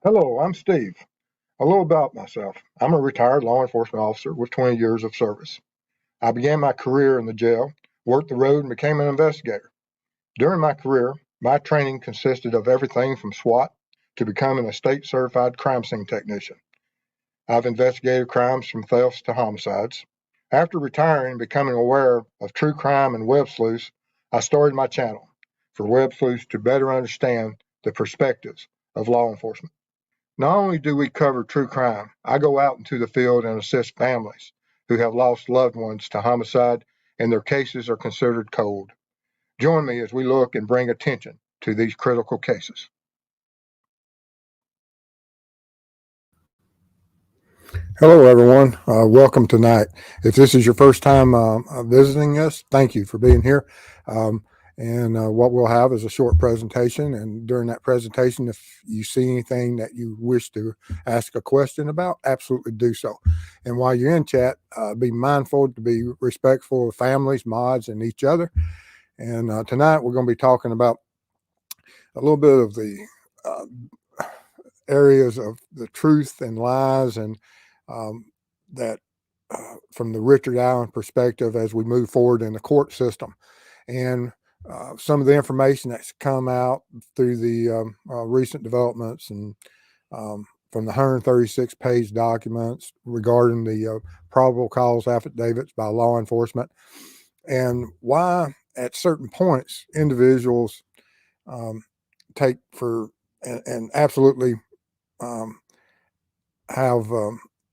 Hello, I'm Steve. A little about myself. I'm a retired law enforcement officer with 20 years of service. I began my career in the jail, worked the road, and became an investigator. During my career, my training consisted of everything from SWAT to becoming a state certified crime scene technician. I've investigated crimes from thefts to homicides. After retiring and becoming aware of true crime and web sleuths, I started my channel for web sleuths to better understand the perspectives of law enforcement. Not only do we cover true crime, I go out into the field and assist families who have lost loved ones to homicide and their cases are considered cold. Join me as we look and bring attention to these critical cases. Hello, everyone. Welcome tonight. If this is your first time visiting us, thank you for being here. What we'll have is a short presentation. And during that presentation, if you see anything that you wish to ask a question about, absolutely do so. And while you're in chat, be mindful to be respectful of families, mods, and each other. And tonight, we're going to be talking about a little bit of the areas of the truth and lies and that from the Richard Allen perspective as we move forward in the court system. And some of the information that's come out through the recent developments and from the 136-page documents regarding the probable cause affidavits by law enforcement, and why at certain points individuals take for and absolutely have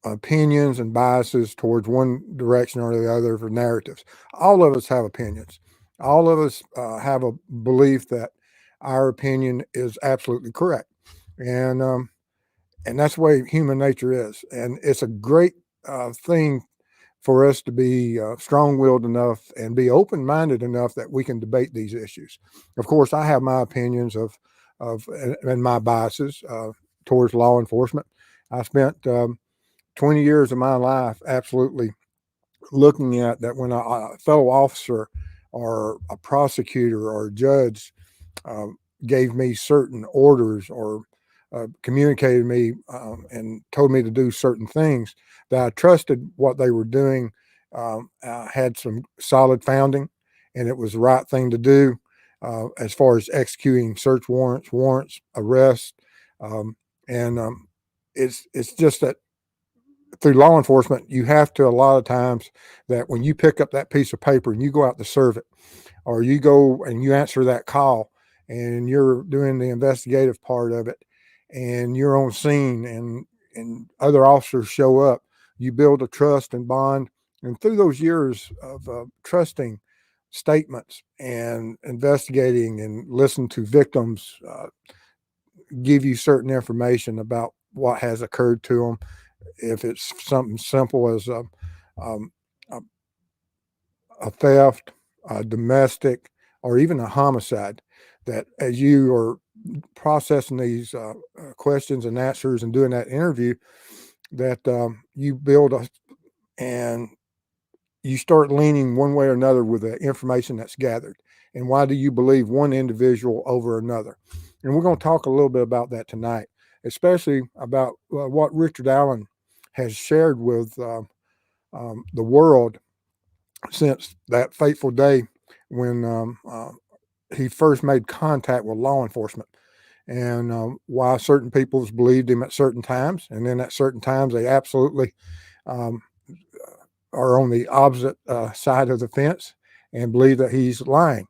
opinions and biases towards one direction or the other for narratives. All of us have opinions. All of us have a belief that our opinion is absolutely correct, and that's the way human nature is. And it's a great thing for us to be strong-willed enough and be open-minded enough that we can debate these issues. Of course, I have my opinions of and my biases towards law enforcement. I spent 20 years of my life absolutely looking at that when a fellow officer or a prosecutor or a judge gave me certain orders or communicated me and told me to do certain things, that I trusted what they were doing had some solid founding, and it was the right thing to do as far as executing search warrants, arrests, it's just that through law enforcement, you have to a lot of times that when you pick up that piece of paper and you go out to serve it, or you go and you answer that call and you're doing the investigative part of it and you're on scene and other officers show up, you build a trust and bond. And through those years of trusting statements and investigating and listen to victims give you certain information about what has occurred to them. If it's something simple as um, a, a theft, a domestic, or even a homicide, that as you are processing these questions and answers and doing that interview, that you build and you start leaning one way or another with the information that's gathered. And why do you believe one individual over another? And we're going to talk a little bit about that tonight, especially about what Richard Allen has shared with the world since that fateful day when he first made contact with law enforcement, and why certain peoples believed him at certain times, and then at certain times they absolutely um, are on the opposite side of the fence and believe that he's lying.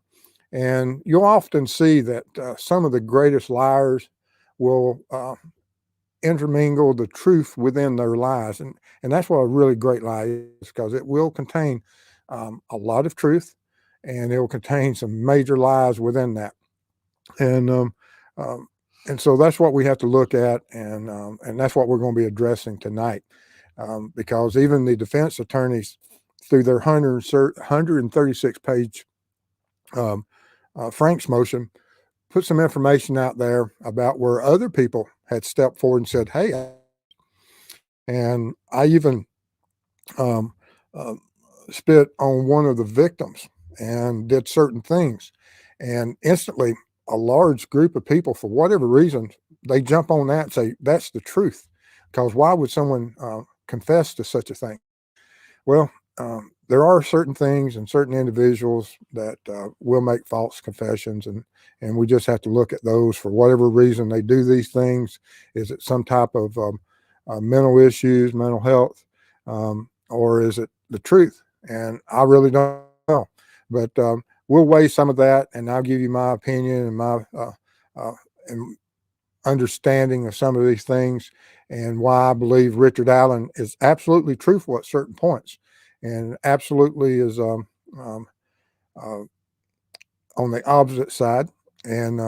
And you'll often see that some of the greatest liars will intermingle the truth within their lies. And that's what a really great lie is, because it will contain a lot of truth and it will contain some major lies within that. And um, and so that's what we have to look at, and that's what we're going to be addressing tonight, because even the defense attorneys, through their 136-page Frank's motion, put some information out there about where other people had stepped forward and said, "Hey," and I even um, uh, spit on one of the victims and did certain things, and instantly a large group of people, for whatever reason, they jump on that and say that's the truth, because why would someone confess to such a thing? Well, there are certain things and certain individuals that will make false confessions, and we just have to look at those for whatever reason they do these things. Is it some type of mental issues, mental health, or is it the truth? And I really don't know, but we'll weigh some of that, and I'll give you my opinion and my and understanding of some of these things, and why I believe Richard Allen is absolutely truthful at certain points, and absolutely is um, uh, on the opposite side, and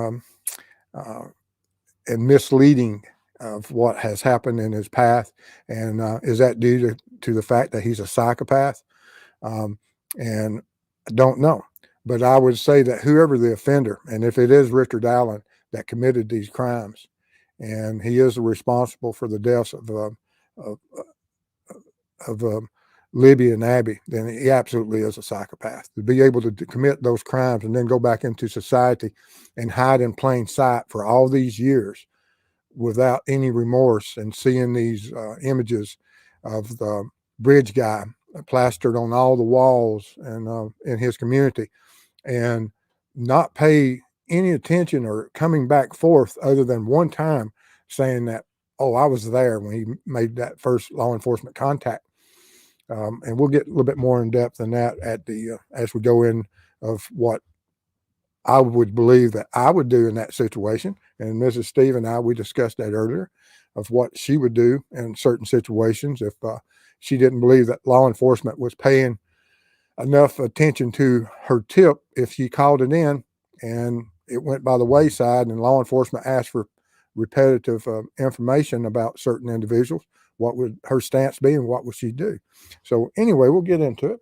uh, and misleading of what has happened in his path. And is that due to the fact that he's a psychopath? And I don't know. But I would say that whoever the offender, and if it is Richard Allen that committed these crimes, and he is responsible for the deaths of, of Libby and Abby, then he absolutely is a psychopath. To be able to commit those crimes and then go back into society and hide in plain sight for all these years without any remorse, and seeing these images of the bridge guy plastered on all the walls and in his community, and not pay any attention or coming back forth other than one time saying that, oh, I was there when he made that first law enforcement contact. And we'll get a little bit more in depth than that at the as we go in of what I would believe that I would do in that situation. And Mrs. Steve and I, we discussed that earlier, of what she would do in certain situations if she didn't believe that law enforcement was paying enough attention to her tip. If she called it in and it went by the wayside and law enforcement asked for repetitive information about certain individuals, what would her stance be and what would she do? So anyway, we'll get into it.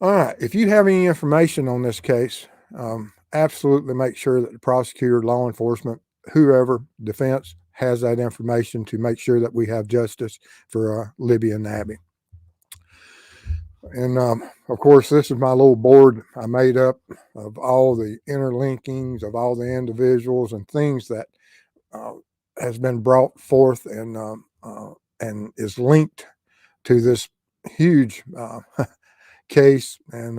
All right. If you have any information on this case, absolutely make sure that the prosecutor, law enforcement, whoever, defense has that information to make sure that we have justice for Libby and Abby. And of course, this is my little board I made up of all the interlinkings of all the individuals and things that has been brought forth and is linked to this huge case. And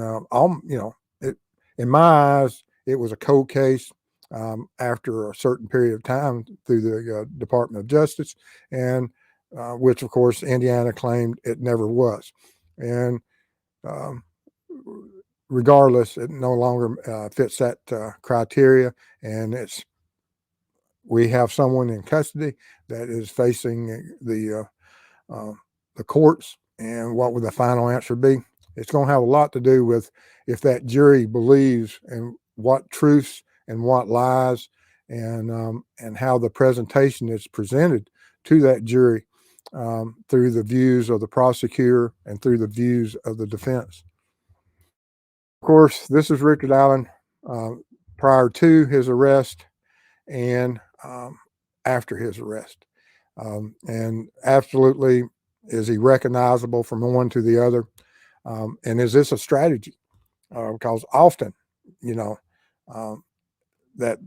in my eyes, it was a cold case after a certain period of time through the Department of Justice, and which, of course, Indiana claimed it never was. And um, regardless, it no longer fits that criteria, and we have someone in custody that is facing the courts, and what would the final answer be? It's going to have a lot to do with if that jury believes in what truths and what lies, and how the presentation is presented to that jury through the views of the prosecutor and through the views of the defense. Of course, this is Richard Allen prior to his arrest and after his arrest. And absolutely, is he recognizable from one to the other? And is this a strategy? Because often, that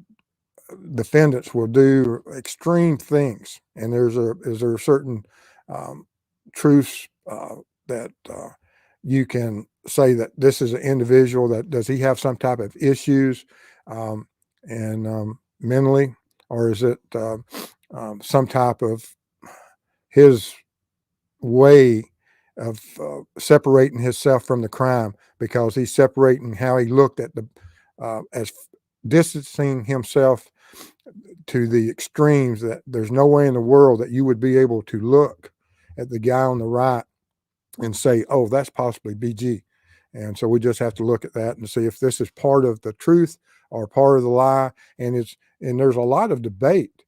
defendants will do extreme things, and is there certain truths that you can say that this is an individual that does he have some type of issues and mentally, or is it some type of his way of separating himself from the crime, because he's separating how he looked at the as distancing himself to the extremes, that there's no way in the world that you would be able to look at the guy on the right and say, oh, that's possibly BG. And so we just have to look at that and see if this is part of the truth or part of the lie. And there's a lot of debate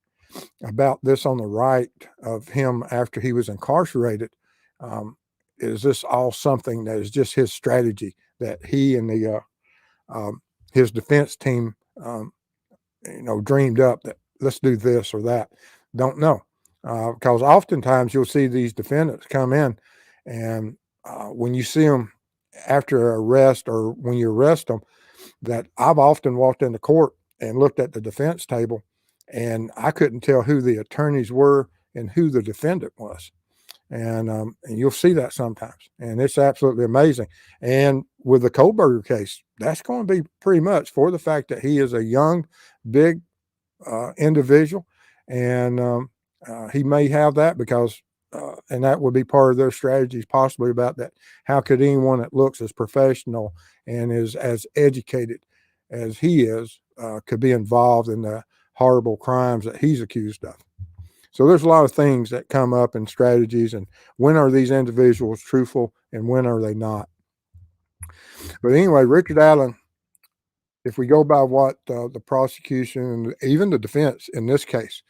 about this on the right of him after he was incarcerated. Is this all something that is just his strategy that he and his defense team, dreamed up that let's do this or that? Don't know. Because oftentimes you'll see these defendants come in, and when you see them after arrest or when you arrest them, that I've often walked into court and looked at the defense table, and I couldn't tell who the attorneys were and who the defendant was. And you'll see that sometimes, and it's absolutely amazing. And with the Kohlberger case, that's going to be pretty much for the fact that he is a young, big individual, and he may have that because, and that would be part of their strategies, possibly about that. How could anyone that looks as professional and is as educated as he is could be involved in the horrible crimes that he's accused of? So there's a lot of things that come up in strategies, and when are these individuals truthful and when are they not? But anyway, Richard Allen, if we go by what the prosecution and even the defense in this case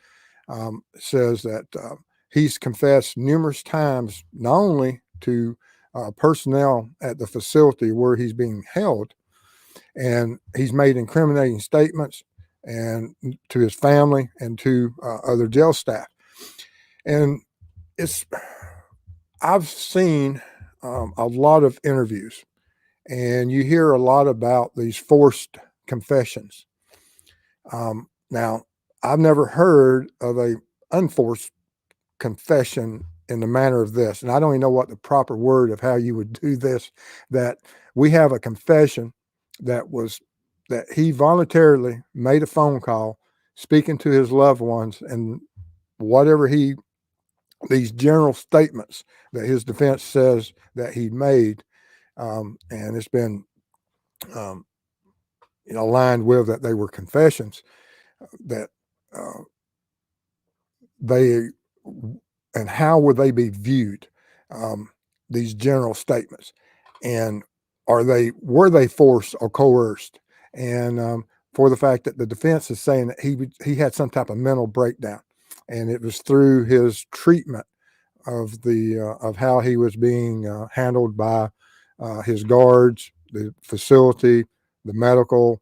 says, that he's confessed numerous times, not only to personnel at the facility where he's being held, and he's made incriminating statements and to his family and to other jail staff. And I've seen a lot of interviews, and you hear a lot about these forced confessions. Now, I've never heard of a unforced confession in the manner of this, and I don't even know what the proper word of how you would do this, that we have a confession that he voluntarily made a phone call speaking to his loved ones, and whatever these general statements that his defense says that he made, and it's been aligned with that they were confessions, that they, and how would they be viewed, these general statements, and were they forced or coerced? And for the fact that the defense is saying that he had some type of mental breakdown, and it was through his treatment of how he was being handled by his guards, the facility, the medical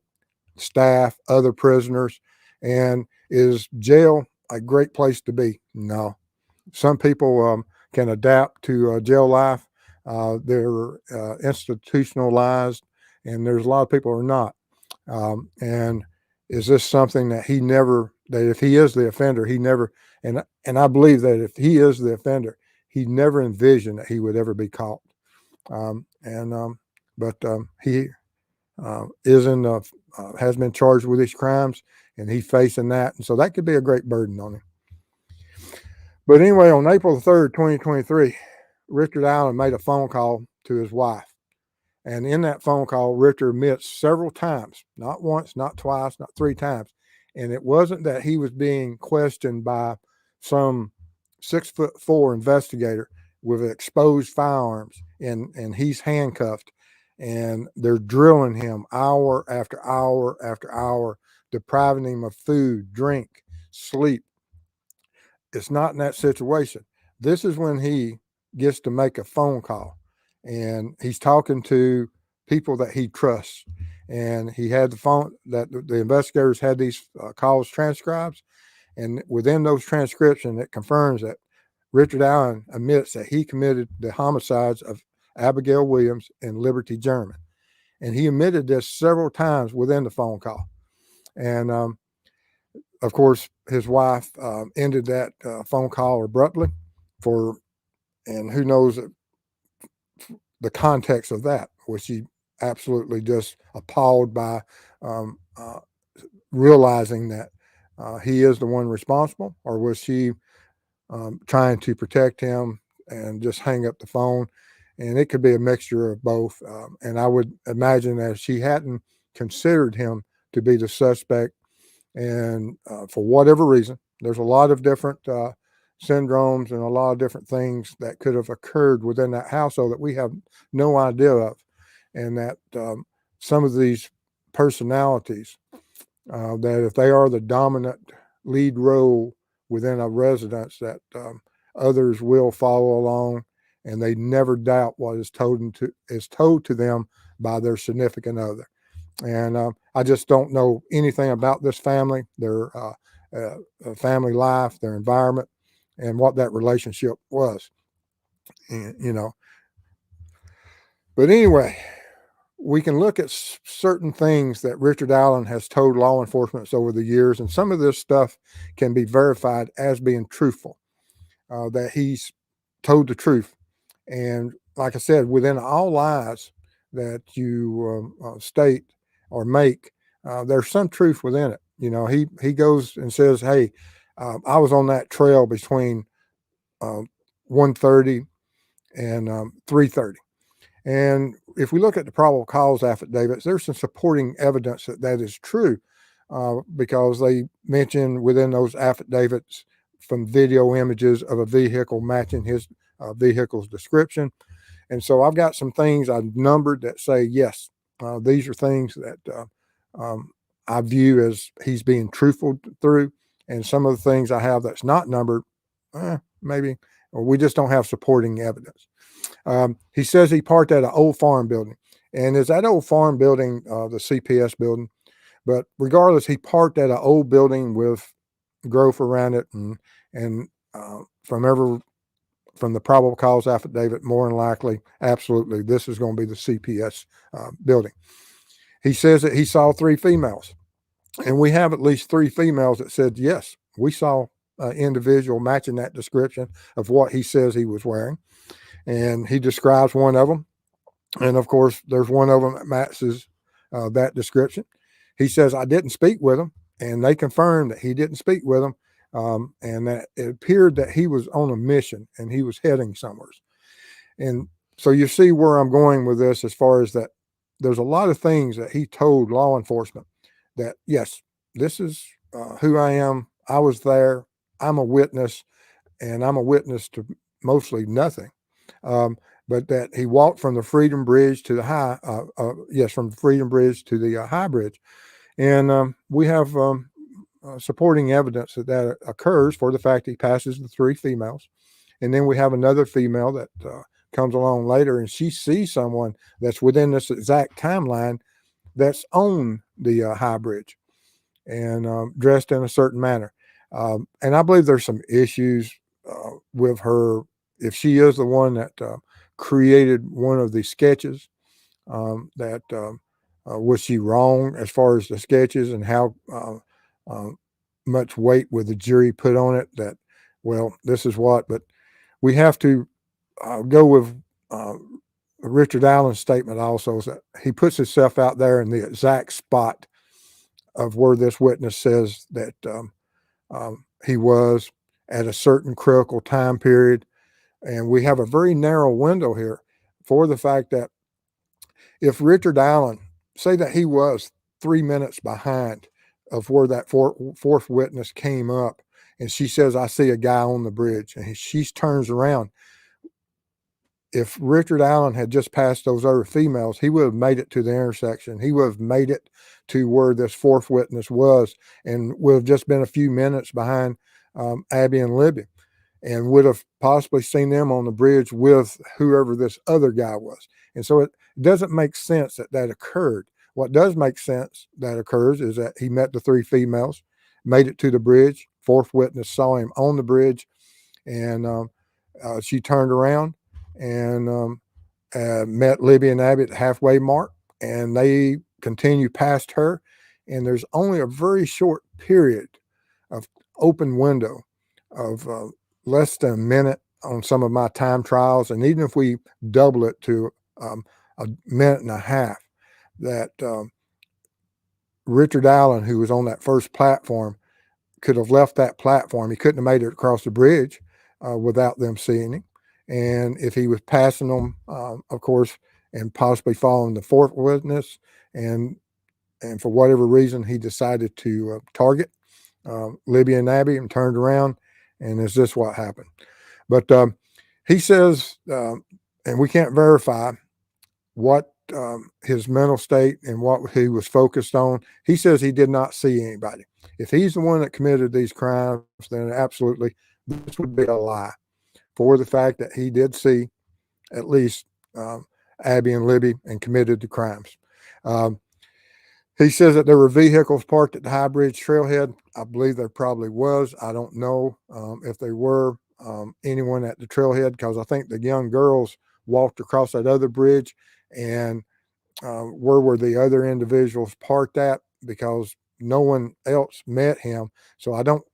staff, other prisoners. And is jail a great place to be? No. Some people can adapt to jail life. They're institutionalized, and there's a lot of people who are not. And is this something that that if he is the offender, he never, and I believe that if he is the offender, he never envisioned that he would ever be caught. But he has been charged with these crimes, and he's facing that. And so that could be a great burden on him. But anyway, on April the 3rd, 2023, Richard Allen made a phone call to his wife. And in that phone call, Richard admits several times, not once, not twice, not three times. And it wasn't that he was being questioned by some 6'4" investigator with exposed firearms, and he's handcuffed, and they're drilling him hour after hour after hour, depriving him of food, drink, sleep. It's not in that situation. This is when he gets to make a phone call, and he's talking to people that he trusts. And he had the phone that the investigators had these calls transcribed, and within those transcriptions, it confirms that Richard Allen admits that he committed the homicides of Abigail Williams and Liberty German. And he admitted this several times within the phone call. And of course, his wife ended that phone call abruptly and who knows the context of that. Was she absolutely just appalled by realizing that he is the one responsible, or was she trying to protect him and just hang up the phone? And it could be a mixture of both. And I would imagine that she hadn't considered him to be the suspect, and for whatever reason, there's a lot of different syndromes and a lot of different things that could have occurred within that household that we have no idea of. And that some of these personalities, that if they are the dominant lead role within a residence, that others will follow along, and they never doubt what is told to them by their significant other. And I just don't know anything about this family, their family life, their environment, and what that relationship was. And, But anyway, we can look at certain things that Richard Allen has told law enforcement over the years, and some of this stuff can be verified as being truthful, that he's told the truth. And like I said, within all lies that you state or make, there's some truth within it. You know, he goes and says, "Hey, I was on that trail between 1:30 and 3:30." And if we look at the probable cause affidavits, there's some supporting evidence that that is true, because they mention within those affidavits from video images of a vehicle matching his vehicle's description. And so I've got some things I've numbered that say, yes, these are things that I view as he's being truthful through. And some of the things I have that's not numbered, maybe, or we just don't have supporting evidence. He says he parked at an old farm building. And is that old farm building the CPS building? But regardless, he parked at an old building with growth around it. And from the probable cause affidavit, more than likely, absolutely, this is going to be the CPS building. He says that he saw 3 females. And we have at least 3 females that said, yes, we saw an individual matching that description of what he says he was wearing. And he describes one of them. And of course, there's one of them that matches that description. He says, I didn't speak with him. And they confirmed that he didn't speak with him. And that it appeared that he was on a mission and he was heading somewhere. And so you see where I'm going with this, as far as that there's a lot of things that he told law enforcement that, yes, this is who I am. I was there. I'm a witness, and I'm a witness to mostly nothing. But that he walked from the Freedom Bridge to the from the Freedom Bridge to the High Bridge. And we have supporting evidence that that occurs for the fact he passes the 3 females. And then we have another female that comes along later, and she sees someone that's within this exact timeline that's on the High Bridge and dressed in a certain manner. And I believe there's some issues with her, if she is the one that created one of the sketches, that was she wrong as far as the sketches, and how much weight would the jury put on it, that, well, this is what, but we have to go with Richard Allen's statement also, is that he puts himself out there in the exact spot of where this witness says that he was at a certain critical time period. And we have a very narrow window here for the fact that if Richard Allen, say that he was 3 minutes behind of where that fourth witness came up, and she says, I see a guy on the bridge, and she turns around. If Richard Allen had just passed those other females, he would have made it to the intersection. He would have made it to where this fourth witness was, and would have just been a few minutes behind Abby and Libby, and would have possibly seen them on the bridge with whoever this other guy was. And so it doesn't make sense that that occurred. What does make sense that occurs is that he met the 3 females, made it to the bridge. Fourth witness saw him on the bridge, and she turned around and met Libby and Abby at the halfway mark, and they continue past her. And there's only a very short period of open window of less than a minute on some of my time trials. And even if we double it to a minute and a half, that Richard Allen, who was on that first platform, could have left that platform. He couldn't have made it across the bridge without them seeing him. And if he was passing them, of course, and possibly following the fourth witness, and for whatever reason, he decided to target Libby and Abby and turned around, and is this what happened? But he says, and we can't verify what his mental state and what he was focused on. He says he did not see anybody. If he's the one that committed these crimes, then absolutely this would be a lie, for the fact that he did see at least Abby and Libby and committed the crimes. He says that there were vehicles parked at the High Bridge trailhead. I believe there probably was. I don't know if there were anyone at the trailhead, because I think the young girls walked across that other bridge, and where were the other individuals parked at, because no one else met him. So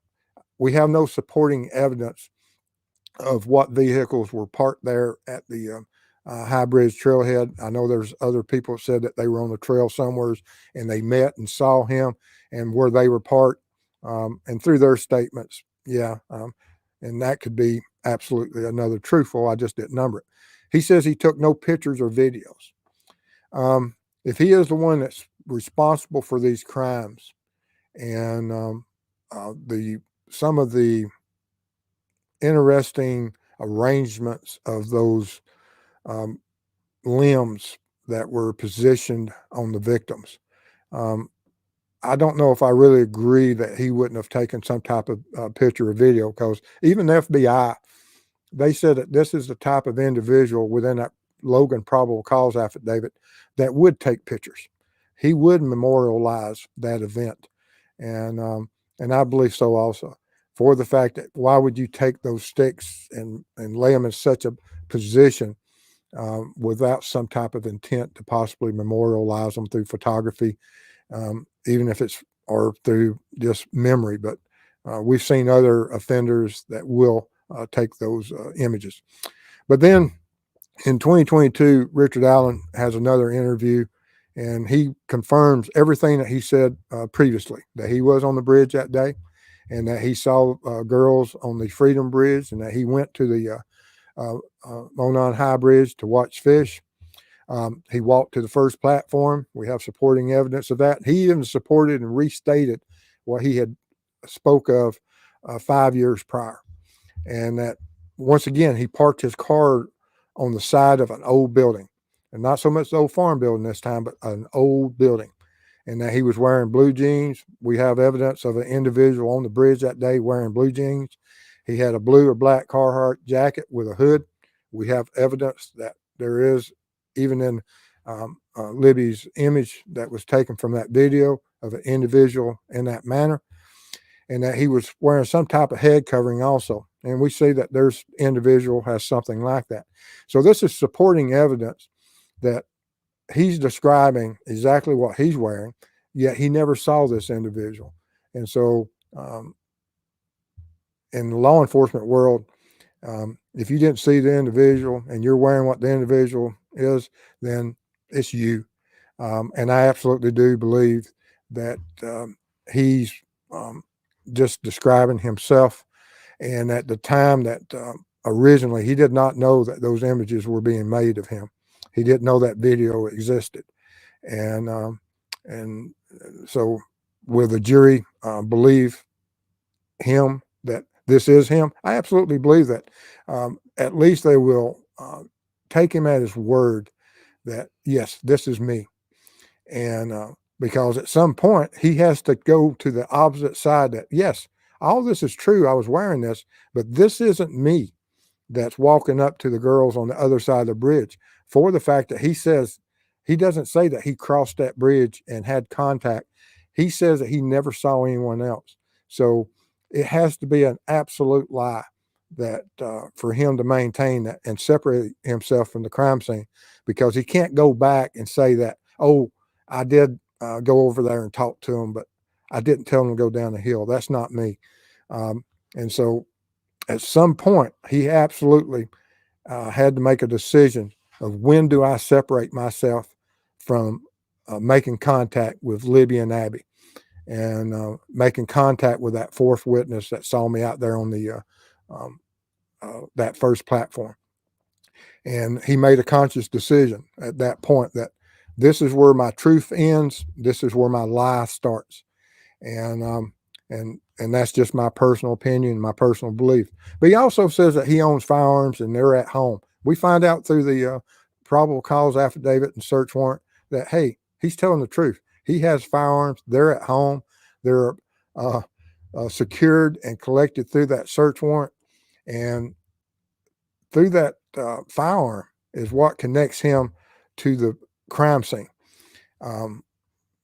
we have no supporting evidence of what vehicles were parked there at the High Bridge trailhead. I know there's other people said that they were on the trail somewhere and they met and saw him and where they were parked. And through their statements, yeah, and that could be absolutely another truthful. I just didn't number it. He says he took no pictures or videos. If he is the one that's responsible for these crimes, and some of the interesting arrangements of those limbs that were positioned on the victims, I don't know if I really agree that he wouldn't have taken some type of picture or video, because even the FBI, they said that this is the type of individual within that Logan probable cause affidavit that would take pictures. He would memorialize that event. And I believe so also, for the fact that why would you take those sticks and lay them in such a position without some type of intent to possibly memorialize them through photography, even if it's or through just memory. But we've seen other offenders that will take those images. But then in 2022, Richard Allen has another interview, and he confirms everything that he said previously, that he was on the bridge that day, and that he saw girls on the Freedom Bridge, and that he went to the Monon High Bridge to watch fish. He walked to the first platform. We have supporting evidence of that. He even supported and restated what he had spoke of 5 years prior. And that, once again, he parked his car on the side of an old building, and not so much the old farm building this time, but an old building, and that he was wearing blue jeans. We have evidence of an individual on the bridge that day wearing blue jeans. He had a blue or black Carhartt jacket with a hood. We have evidence that there is, even in Libby's image that was taken from that video, of an individual in that manner, and that he was wearing some type of head covering also. And we see that there's individual has something like that. So this is supporting evidence that he's describing exactly what he's wearing, yet he never saw this individual. And so in the law enforcement world, if you didn't see the individual and you're wearing what the individual is, then it's you. And I absolutely do believe that he's just describing himself. And at the time that originally, he did not know that those images were being made of him. He didn't know that video existed. And so will the jury believe him that this is him? I absolutely believe that. At least they will take him at his word that, yes, this is me. And because at some point he has to go to the opposite side that, yes, all this is true. I was wearing this, but this isn't me that's walking up to the girls on the other side of the bridge, for the fact that he says, he doesn't say that he crossed that bridge and had contact. He says that he never saw anyone else. So it has to be an absolute lie that for him to maintain that and separate himself from the crime scene, because he can't go back and say that, oh, I did go over there and talk to him, but I didn't tell him to go down the hill. That's not me. And so at some point, he absolutely had to make a decision of, when do I separate myself from making contact with Libby and Abby, and making contact with that fourth witness that saw me out there on the that first platform. And he made a conscious decision at that point that this is where my truth ends. This is where my lie starts. And that's just my personal opinion, my personal belief. But he also says that he owns firearms and they're at home. We find out through the probable cause affidavit and search warrant that, hey, he's telling the truth. He has firearms. They're at home. They're secured and collected through that search warrant. And through that firearm is what connects him to the crime scene.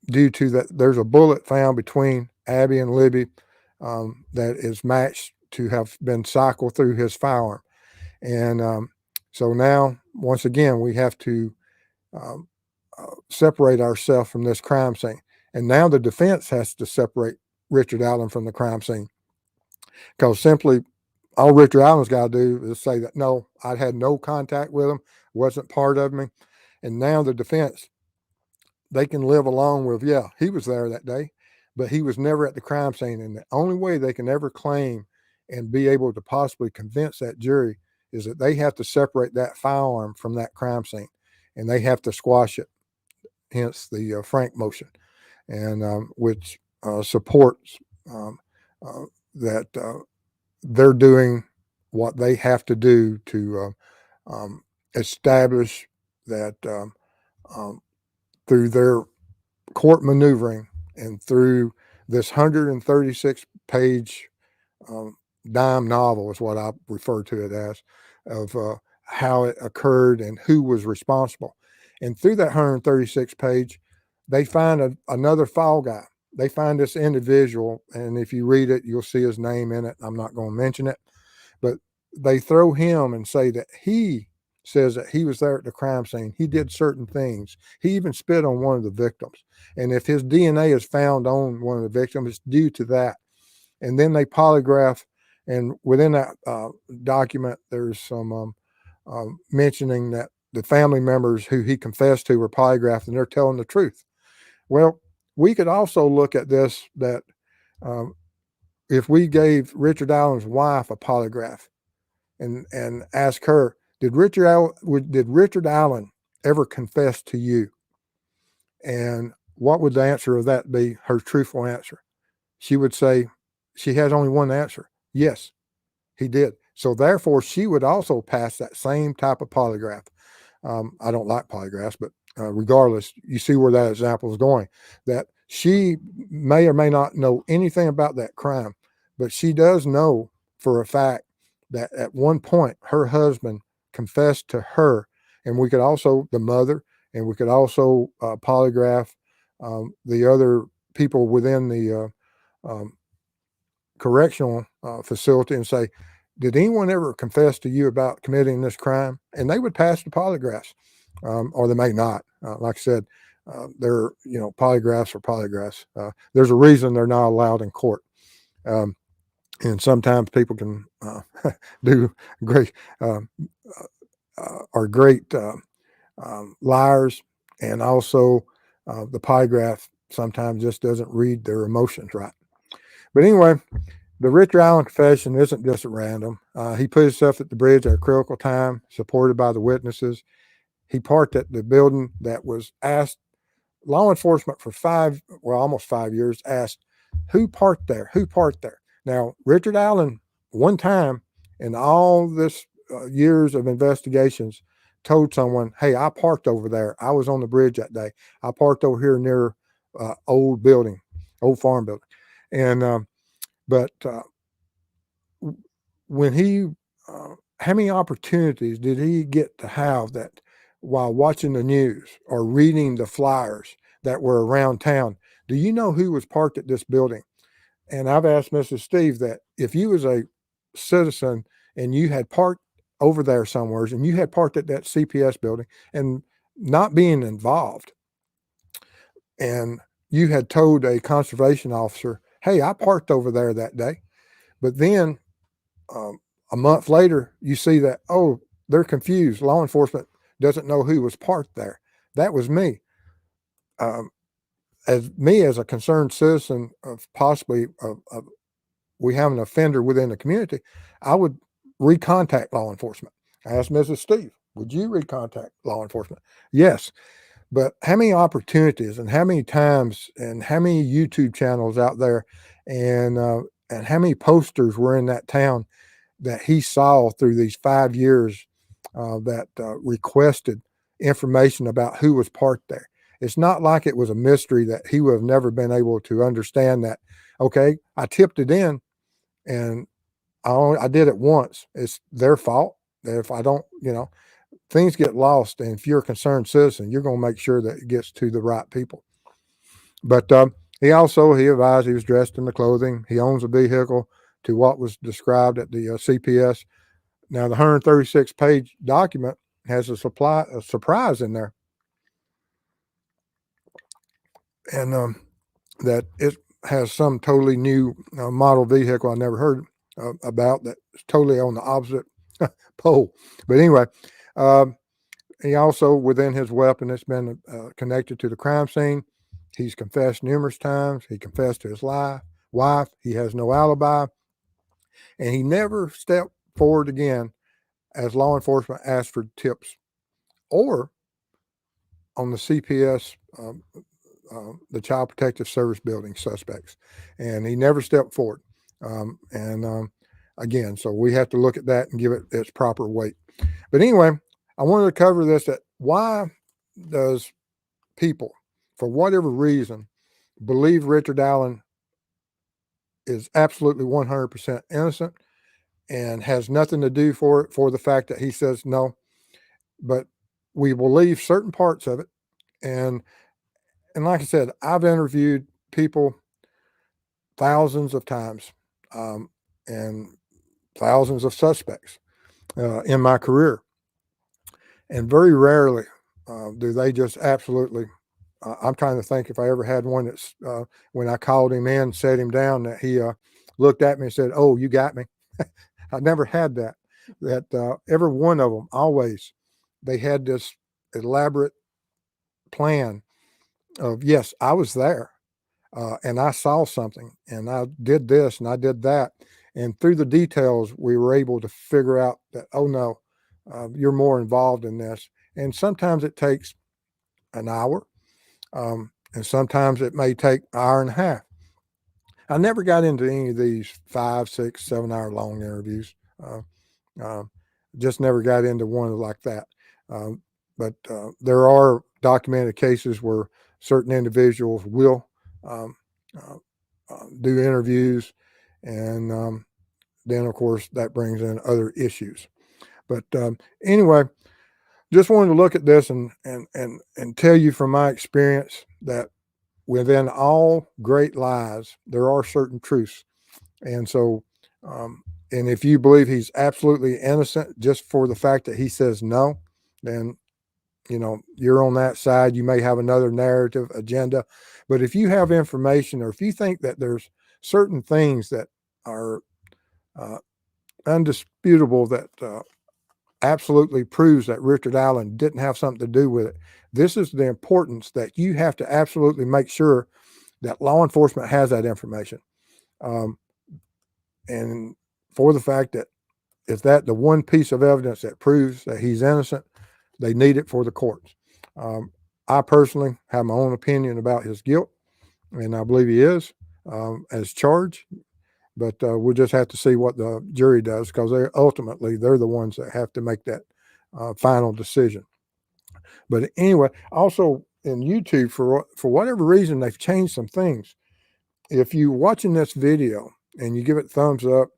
Due to that, there's a bullet found between Abby and Libby that is matched to have been cycled through his firearm. And so now, once again, we have to separate ourselves from this crime scene. And now the defense has to separate Richard Allen from the crime scene, because simply all Richard Allen's got to do is say that, no, I had no contact with him, wasn't part of me. And now the defense, they can live along with, yeah, he was there that day, but he was never at the crime scene. And the only way they can ever claim and be able to possibly convince that jury is that they have to separate that firearm from that crime scene, and they have to squash it, hence the Frank motion, and which supports that they're doing what they have to do to establish that through their court maneuvering and through this 136 page dime novel is what I refer to it as, of how it occurred and who was responsible. And through that 136 page, they find another fall guy. They find this individual, and if you read it, you'll see his name in it. I'm not going to mention it, but they throw him and say that he says that he was there at the crime scene. He did certain things. He even spit on one of the victims. And if his DNA is found on one of the victims, it's due to that. And then they polygraph, and within that document, there's some mentioning that the family members who he confessed to were polygraphed, and they're telling the truth. Well, we could also look at this, that if we gave Richard Allen's wife a polygraph and ask her, did Richard Allen ever confess to you? And what would the answer of that be, her truthful answer? She would say, she has only one answer. Yes, he did. So therefore, she would also pass that same type of polygraph. I don't like polygraphs, but regardless, you see where that example is going, that she may or may not know anything about that crime, but she does know for a fact that at one point her husband confessed to her. And we could also, the mother, and we could also polygraph the other people within the correctional facility and say, did anyone ever confess to you about committing this crime? And they would pass the polygraphs, or they may not. Like I said, they're, polygraphs are polygraphs. There's a reason they're not allowed in court. And sometimes people can do great, are great liars. And also the polygraph sometimes just doesn't read their emotions right. But anyway, the Richard Allen confession isn't just at random. He put himself at the bridge at a critical time, supported by the witnesses. He parked at the building that was asked, law enforcement for almost 5 years asked, who parked there? Who parked there? Now, Richard Allen, one time in all this years of investigations, told someone, hey, I parked over there. I was on the bridge that day. I parked over here near old farm building. And, but when he, how many opportunities did he get to have that while watching the news or reading the flyers that were around town? Do you know who was parked at this building? And I've asked Mrs. Steve that if you was a citizen and you had parked over there somewhere and you had parked at that CPS building and not being involved, and you had told a conservation officer, hey, I parked over there that day, but then a month later, you see that, oh, they're confused. Law enforcement doesn't know who was parked there. That was me. As a concerned citizen of possibly we have an offender within the community, I would recontact law enforcement. I asked Mrs. Steve, would you recontact law enforcement? Yes. But how many opportunities and how many times and how many YouTube channels out there and how many posters were in that town that he saw through these 5 years that requested information about who was parked there? It's not like it was a mystery that he would have never been able to understand that, okay, I tipped it in and I did it once. It's their fault. If I don't, things get lost. And if you're a concerned citizen, you're going to make sure that it gets to the right people. But he advised he was dressed in the clothing. He owns a vehicle to what was described at the CPS. Now, the 136-page document has a surprise in there. and that it has some totally new model vehicle I never heard about that's totally on the opposite pole. But anyway, he also, within his weapon, it's been connected to the crime scene. He's confessed numerous times. He confessed to his wife. He has no alibi. And he never stepped forward again as law enforcement asked for tips or on the CPS, the Child Protective Service building suspects. And he never stepped forward. Again, so we have to look at that and give it its proper weight. But anyway, I wanted to cover this, that why does people, for whatever reason, believe Richard Allen is absolutely 100% innocent and has nothing to do for the fact that he says no, but we believe certain parts of it. And like I said, I've interviewed people thousands of times, and thousands of suspects in my career. And very rarely do they just absolutely, I'm trying to think if I ever had one that's, when I called him in, set him down, that he looked at me and said, "Oh, you got me." I never had that. That every one of them, always, they had this elaborate plan of, yes, I was there, and I saw something, and I did this, and I did that. And through the details, we were able to figure out that, oh no, you're more involved in this. And sometimes it takes an hour, and sometimes it may take an hour and a half. I never got into any of these 5, 6, 7 hour long interviews. Just never got into one like that. But there are documented cases where certain individuals will do interviews, and then of course that brings in other issues. But anyway, just wanted to look at this and tell you from my experience that within all great lies, there are certain truths. And so, and if you believe he's absolutely innocent just for the fact that he says no, then, you know, you're on that side. You may have another narrative agenda. But if you have information, or if you think that there's certain things that are undisputable, that absolutely proves that Richard Allen didn't have something to do with it, this is the importance that you have to absolutely make sure that law enforcement has that information. And for the fact that is that the one piece of evidence that proves that he's innocent, they need it for the courts. I personally have my own opinion about his guilt, and I believe he is as charged. But we'll just have to see what the jury does, because they're the ones that have to make that final decision. But anyway, also in YouTube, for whatever reason, they've changed some things. If you're watching this video and you give it thumbs up,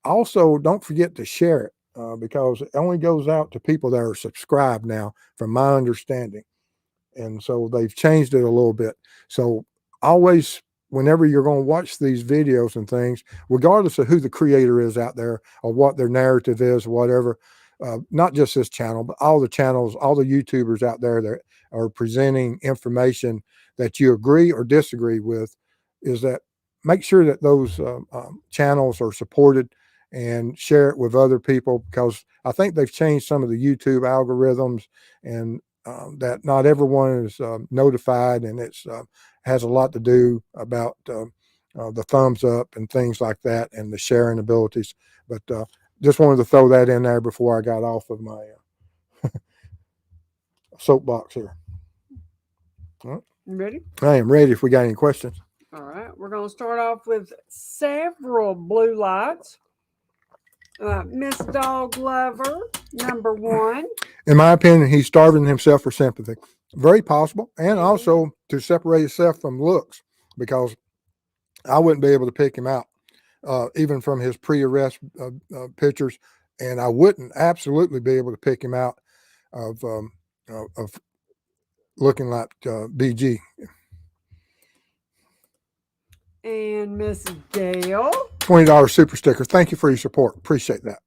also don't forget to share it, because it only goes out to people that are subscribed now, from my understanding. And so they've changed it a little bit. So always, whenever you're going to watch these videos and things, regardless of who the creator is out there or what their narrative is, whatever, not just this channel, but all the channels, all the YouTubers out there that are presenting information that you agree or disagree with, is that make sure that those channels are supported and share it with other people, because I think they've changed some of the YouTube algorithms, and that not everyone is notified, and it's has a lot to do about the thumbs up and things like that, and the sharing abilities. But just wanted to throw that in there before I got off of my soapbox here. You ready? I am ready if we got any questions. All right. We're going to start off with several blue lights. Miss Dog Lover, number 1. In my opinion, he's starving himself for sympathy. Very possible. And also to separate himself from looks, because I wouldn't be able to pick him out, even from his pre-arrest pictures. And I wouldn't absolutely be able to pick him out of looking like BG. And Miss Gail. $20 super sticker. Thank you for your support. Appreciate that.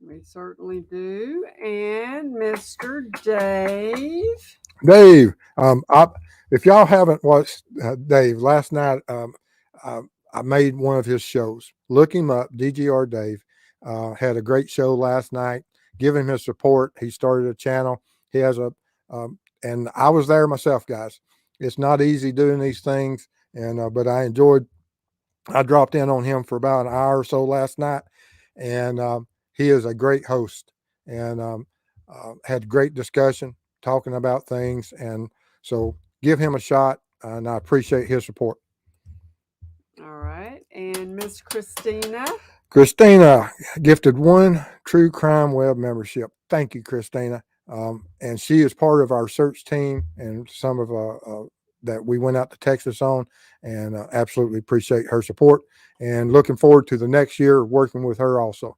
We certainly do. And Mr. Dave. Dave, If y'all haven't watched Dave, last night I made one of his shows. Look him up, DGR Dave. Had a great show last night. Give him his support. He started a channel. He has and I was there myself, guys. It's not easy doing these things, and but I enjoyed. I dropped in on him for about an hour or so last night, and he is a great host, and had great discussion talking about things, and so give him a shot, and I appreciate his support. All right. And Miss Christina. Christina gifted one True Crime Web membership. Thank you, Christina. And she is part of our search team and some of that we went out to Texas on, and absolutely appreciate her support and looking forward to the next year working with her also.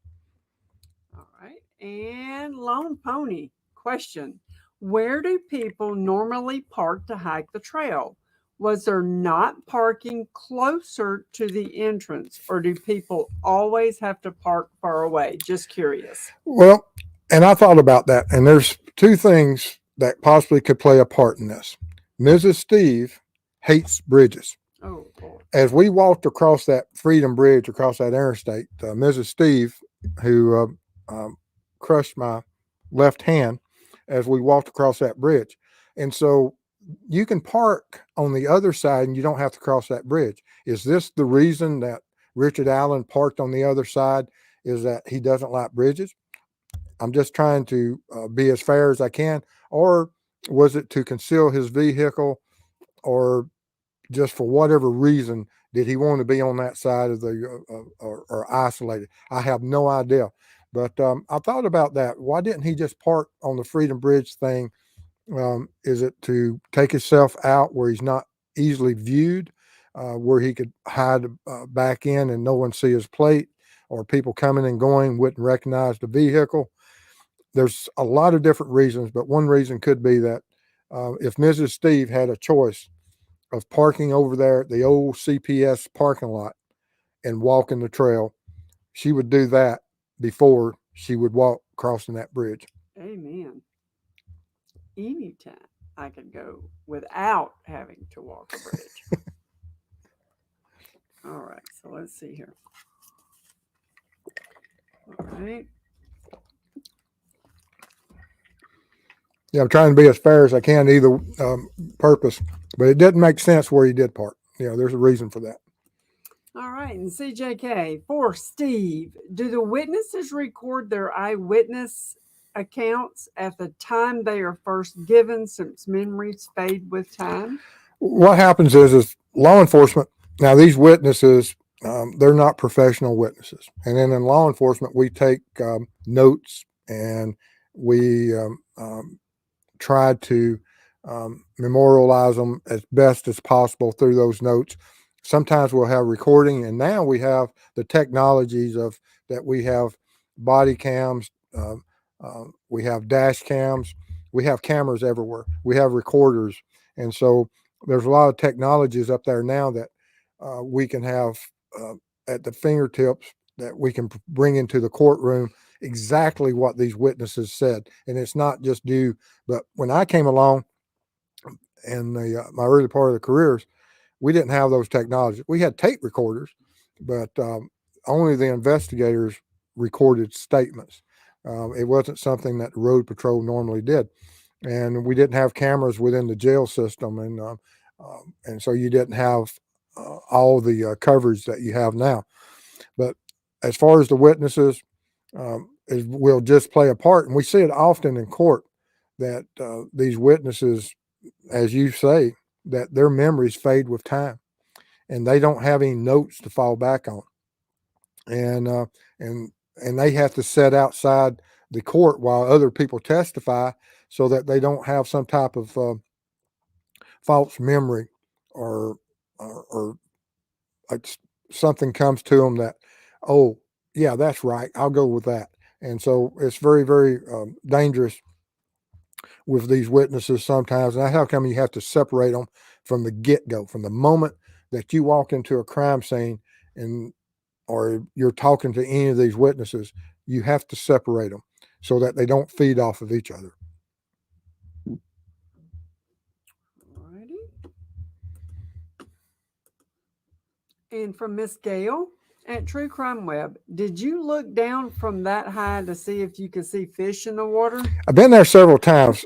All right. And Lone Pony question. Where do people normally park to hike the trail? Was there not parking closer to the entrance, or do people always have to park far away? Just curious. Well, and I thought about that, and there's two things that possibly could play a part in this. Mrs. Steve hates bridges. Oh, Lord. As we walked across that Freedom Bridge, across that interstate, Mrs. Steve, who crushed my left hand as we walked across that bridge. And so you can park on the other side and you don't have to cross that bridge. Is this the reason that Richard Allen parked on the other side? Is that he doesn't like bridges? I'm just trying to be as fair as I can. Or was it to conceal his vehicle, or just for whatever reason did he want to be on that side of the or isolated? I have no idea. But I thought about that. Why didn't he just park on the Freedom Bridge thing? Is it to take himself out where he's not easily viewed, where he could hide back in and no one see his plate, or people coming and going wouldn't recognize the vehicle? There's a lot of different reasons, but one reason could be that if Mrs. Steve had a choice of parking over there at the old CPS parking lot and walking the trail, she would do that before she would walk crossing that bridge. Amen. Anytime I could go without having to walk a bridge. All right, so let's see here. All right. Yeah, I'm trying to be as fair as I can to either purpose, but it didn't make sense where he did park. There's a reason for that. All right, and CJK, for Steve, do the witnesses record their eyewitness accounts at the time they are first given, since memories fade with time? What happens is law enforcement, now these witnesses, they're not professional witnesses. And then in law enforcement, we take notes, and we try to memorialize them as best as possible through those notes. Sometimes we'll have recording, and now we have the technologies of that. We have body cams, we have dash cams, we have cameras everywhere, we have recorders, and so there's a lot of technologies up there now that we can have at the fingertips, that we can bring into the courtroom exactly what these witnesses said. And it's not just due, but when I came along in my early part of the careers, we didn't have those technologies. We had tape recorders, but only the investigators recorded statements. It wasn't something that the road patrol normally did, and we didn't have cameras within the jail system, and so you didn't have all the coverage that you have now. But as far as the witnesses, it will just play a part, and we see it often in court that these witnesses, as you say, that their memories fade with time, and they don't have any notes to fall back on, and they have to sit outside the court while other people testify, so that they don't have some type of false memory, or something comes to them that, oh yeah, that's right, I'll go with that. And so it's very, very dangerous with these witnesses sometimes. And that's how come you have to separate them from the get-go, from the moment that you walk into a crime scene, or you're talking to any of these witnesses. You have to separate them so that they don't feed off of each other. Alrighty. And from Miss Gail at True Crime Web, did you look down from that high to see if you could see fish in the water? I've been there several times.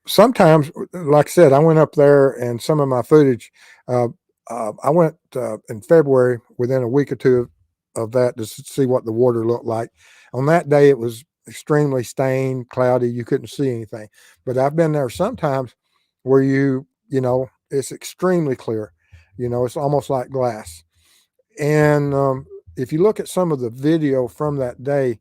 Sometimes, like I said, I went up there and some of my footage, uh, I went in February within a week or two of that to see what the water looked like. On that day, it was extremely stained, cloudy. You couldn't see anything. But I've been there sometimes where it's extremely clear. It's almost like glass. And if you look at some of the video from that day,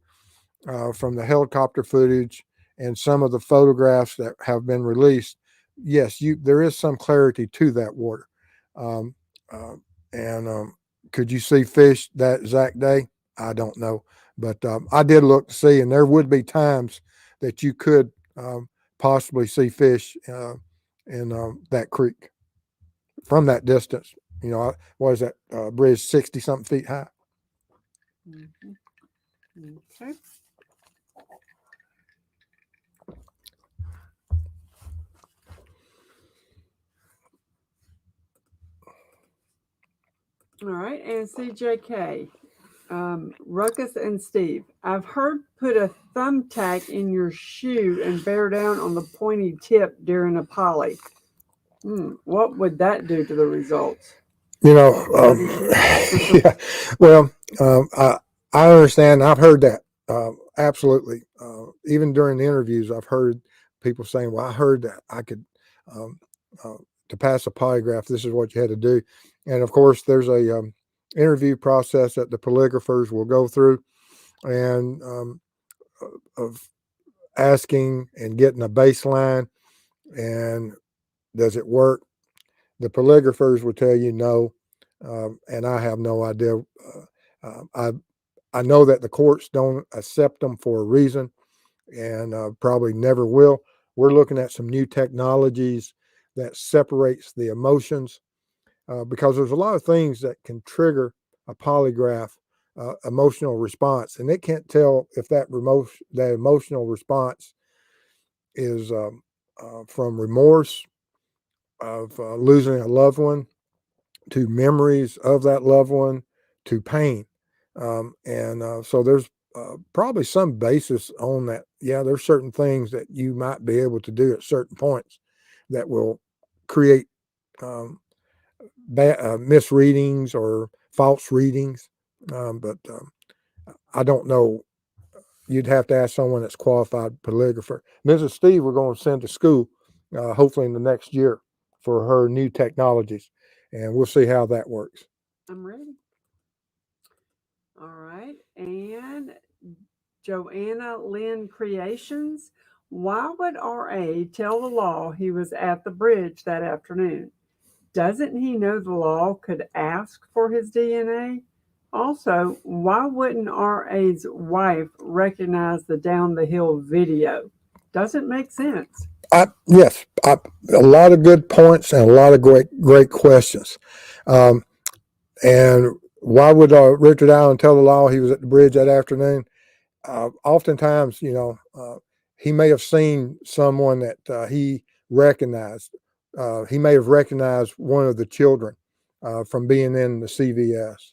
from the helicopter footage and some of the photographs that have been released, yes, there is some clarity to that water. Um, and could you see fish that exact day? I don't know, but I did look to see, and there would be times that you could possibly see fish in that creek from that distance. What is that bridge, 60 something feet high? Mm-hmm. Okay. All right, and CJK, Ruckus and Steve, I've heard put a thumbtack in your shoe and bear down on the pointy tip during a poly. What would that do to the results? Yeah. Well, I understand. I've heard that. Absolutely. Even during the interviews, I've heard people saying, well, I heard that I could, to pass a polygraph, this is what you had to do. And of course, there's a interview process that the polygraphers will go through, and of asking and getting a baseline, and does it work? The polygraphers will tell you no, and I have no idea. I know that the courts don't accept them for a reason, and probably never will. We're looking at some new technologies that separates the emotions, because there's a lot of things that can trigger a polygraph emotional response, and it can't tell if that emotional response is from remorse of losing a loved one, to memories of that loved one, to pain. And so there's probably some basis on that. Yeah, there's certain things that you might be able to do at certain points that will create misreadings or false readings. But I don't know. You'd have to ask someone that's qualified polygrapher. Mrs. Steve, we're going to send to school, hopefully in the next year, for her new technologies, and we'll see how that works. I'm ready. All right. And Joanna Lynn Creations, why would RA tell the law he was at the bridge that afternoon? Doesn't he know the law could ask for his DNA? Also, why wouldn't RA's wife recognize the down the hill video? Doesn't make sense. Yes, a lot of good points and a lot of great questions. And why would Richard Allen tell the law he was at the bridge that afternoon? Oftentimes, he may have seen someone that he recognized. He may have recognized one of the children from being in the CVS.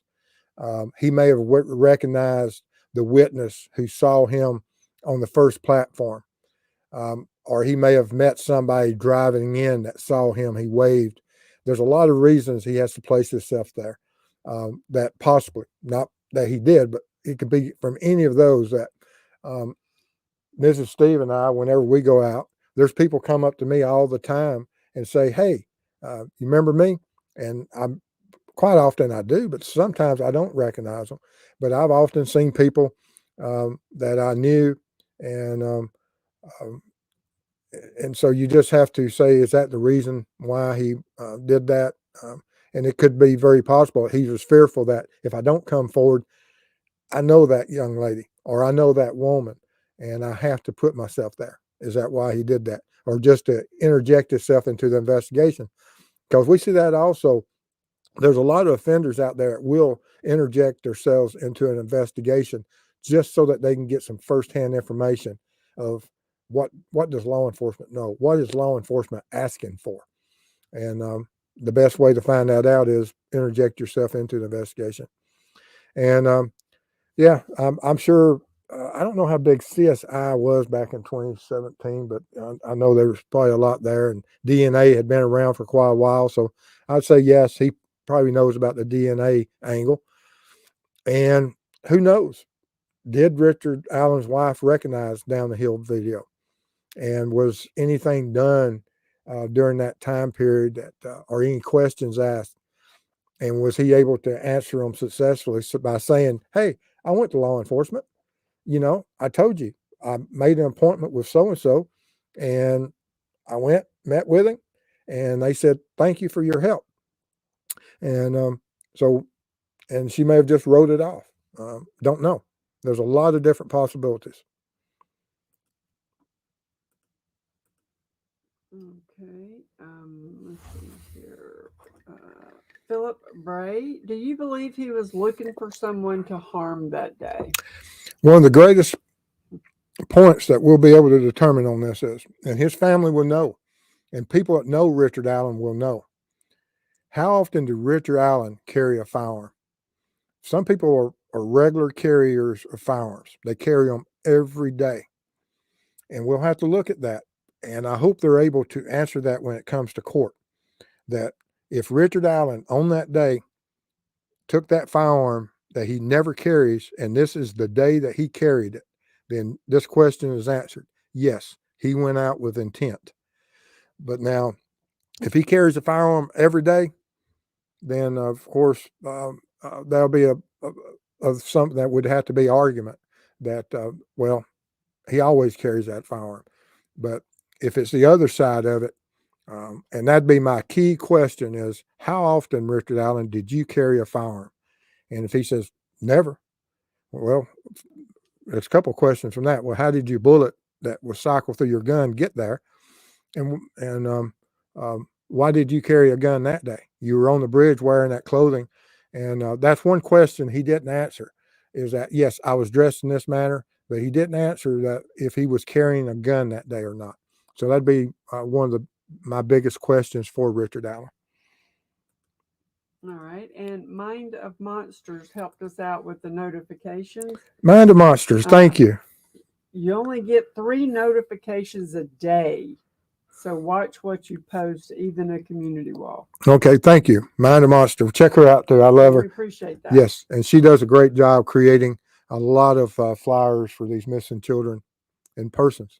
He may have recognized the witness who saw him on the first platform. Or he may have met somebody driving in that saw him. He waved. There's a lot of reasons he has to place himself there. That possibly, not that he did, but it could be from any of those that Mrs. Steve and I, whenever we go out, there's people come up to me all the time and say, hey, you remember me? And I'm quite often I do, but sometimes I don't recognize them. But I've often seen people that I knew, and and so you just have to say, is that the reason why he did that? And it could be very possible he was fearful that if I don't come forward, I know that young lady or I know that woman, and I have to put myself there. Is that why he did that? Or just to interject himself into the investigation? Because we see that also. There's a lot of offenders out there that will interject themselves into an investigation just so that they can get some firsthand information of what does law enforcement know? What is law enforcement asking for? And the best way to find that out is interject yourself into the investigation. And yeah, I'm sure. I don't know how big CSI was back in 2017, but I know there was probably a lot there, and DNA had been around for quite a while. So I'd say yes, he probably knows about the DNA angle. And who knows? Did Richard Allen's wife recognize Down the Hill video? And was anything done during that time period that, or any questions asked? And was he able to answer them successfully by saying, "Hey, I went to law enforcement. I told you I made an appointment with so and so, and I went, met with him, and they said thank you for your help." And and she may have just wrote it off. Don't know. There's a lot of different possibilities. Okay. Let's see here. Philip Bray, do you believe he was looking for someone to harm that day? One of the greatest points that we'll be able to determine on this is, and his family will know, and people that know Richard Allen will know, how often did Richard Allen carry a firearm? Some people are regular carriers of firearms. They carry them every day. And we'll have to look at that. And I hope they're able to answer that when it comes to court. That if Richard Allen on that day took that firearm that he never carries, and this is the day that he carried it, then this question is answered. Yes, he went out with intent. But now, if he carries a firearm every day, then of course there'll be a something that would have to be argument that well, he always carries that firearm. But if it's the other side of it, and that'd be my key question is, how often, Richard Allen, did you carry a firearm? And if he says never, well, there's a couple of questions from that. Well, how did your bullet that was cycled through your gun get there? And why did you carry a gun that day? You were on the bridge wearing that clothing. And that's one question he didn't answer, is that, yes, I was dressed in this manner, but he didn't answer that if he was carrying a gun that day or not. So that'd be one of my biggest questions for Richard Allen. All right. And Mind of Monsters helped us out with the notifications. Mind of Monsters, thank you. You only get 3 notifications a day. So watch what you post, even a community wall. Okay, thank you. Mind of Monster. Check her out too. I love her. We appreciate that. Yes, and she does a great job creating a lot of flyers for these missing children and persons.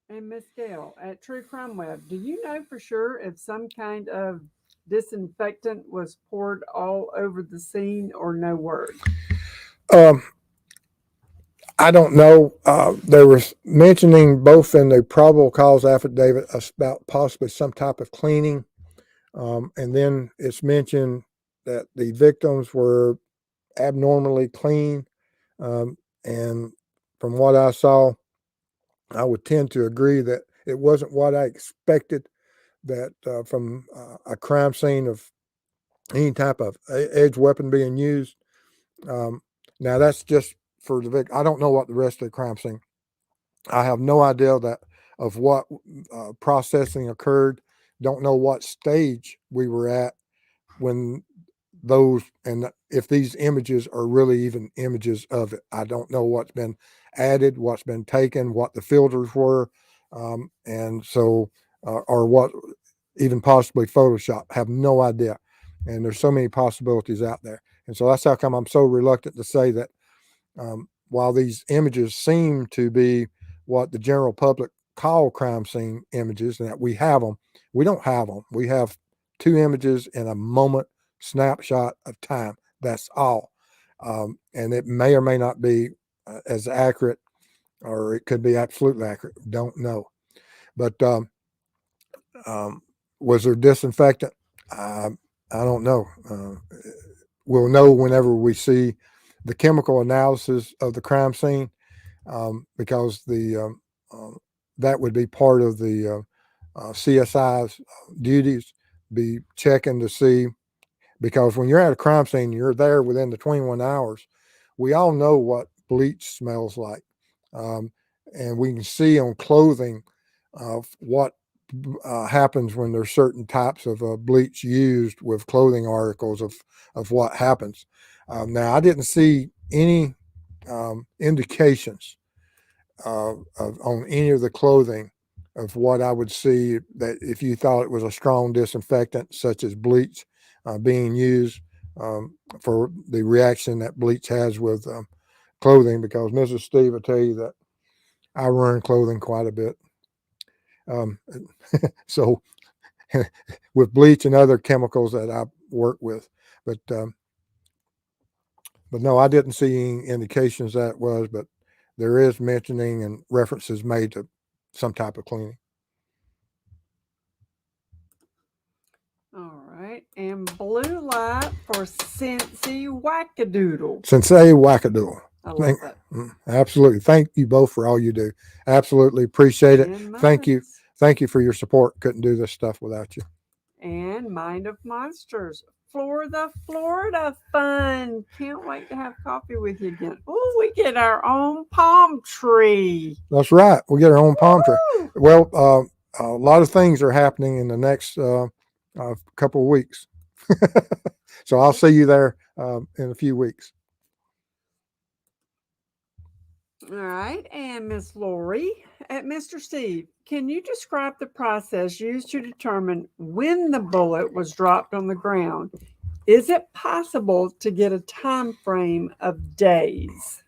And Miss Gail, at True Crime Web, do you know for sure if some kind of disinfectant was poured all over the scene or no word? I don't know. There was mentioning both in the probable cause affidavit about possibly some type of cleaning. And then it's mentioned that the victims were abnormally clean. And from what I saw, I would tend to agree that it wasn't what I expected, that from a crime scene of any type of edge weapon being used. Now, that's just for the victim. I don't know what the rest of the crime scene. I have no idea of what processing occurred. Don't know what stage we were at when those, and if these images are really even images of it. I don't know what's been added, what's been taken, what the filters were, and so or what even possibly Photoshop. Have no idea. And there's so many possibilities out there. And so that's how come I'm so reluctant to say that while these images seem to be what the general public call crime scene images, and that we have them, we don't have them. We have 2 images in a moment snapshot of time. That's all. And it may or may not be as accurate, or it could be absolutely accurate. Don't know. But was there disinfectant? I don't know. We'll know whenever we see the chemical analysis of the crime scene, because that would be part of the CSI's duties, be checking to see, because when you're at a crime scene, you're there within the 21 hours. We all know what bleach smells like, and we can see on clothing what happens when there's certain types of bleach used with clothing articles of what happens. Now, I didn't see any indications on any of the clothing of what I would see that if you thought it was a strong disinfectant, such as bleach, being used for the reaction that bleach has with clothing, because Mrs. Steve will tell you that I run clothing quite a bit. So with bleach and other chemicals that I work with, but no, I didn't see any indications that it was, but there is mentioning and references made to some type of cleaning. All right. And blue light for Cincy Wackadoodle. Sensei Wackadoodle. I love that. Absolutely. Thank you both for all you do. Absolutely appreciate it. And Thank you. Mugs. Thank you for your support. Couldn't do this stuff without you. And Mind of Monsters. Florida fun. Can't wait to have coffee with you again. Oh, we get our own palm tree. That's right. We get our own palm tree. Woo! Well, a lot of things are happening in the next couple of weeks. So I'll see you there in a few weeks. All right. And Miss Lori at Mr. Steve, can you describe the process used to determine when the bullet was dropped on the ground? Is it possible to get a time frame of days?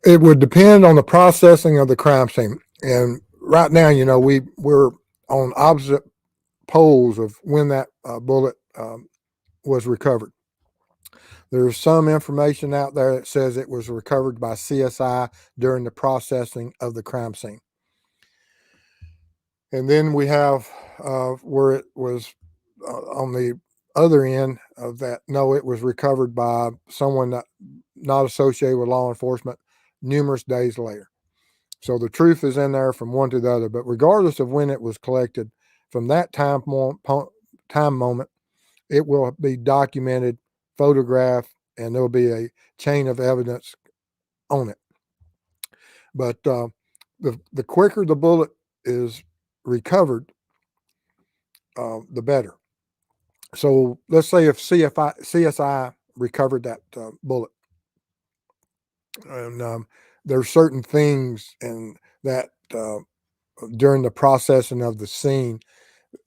It would depend on the processing of the crime scene. And right now, we're on opposite poles of when that bullet was recovered. There's some information out there that says it was recovered by CSI during the processing of the crime scene. And then we have where it was on the other end of that. No, it was recovered by someone not associated with law enforcement numerous days later. So the truth is in there from one to the other. But regardless of when it was collected, from that time moment, it will be documented, photographed, and there'll be a chain of evidence on it. But the quicker the bullet is recovered, the better. So let's say if CSI recovered that bullet, and there's certain things in that during the processing of the scene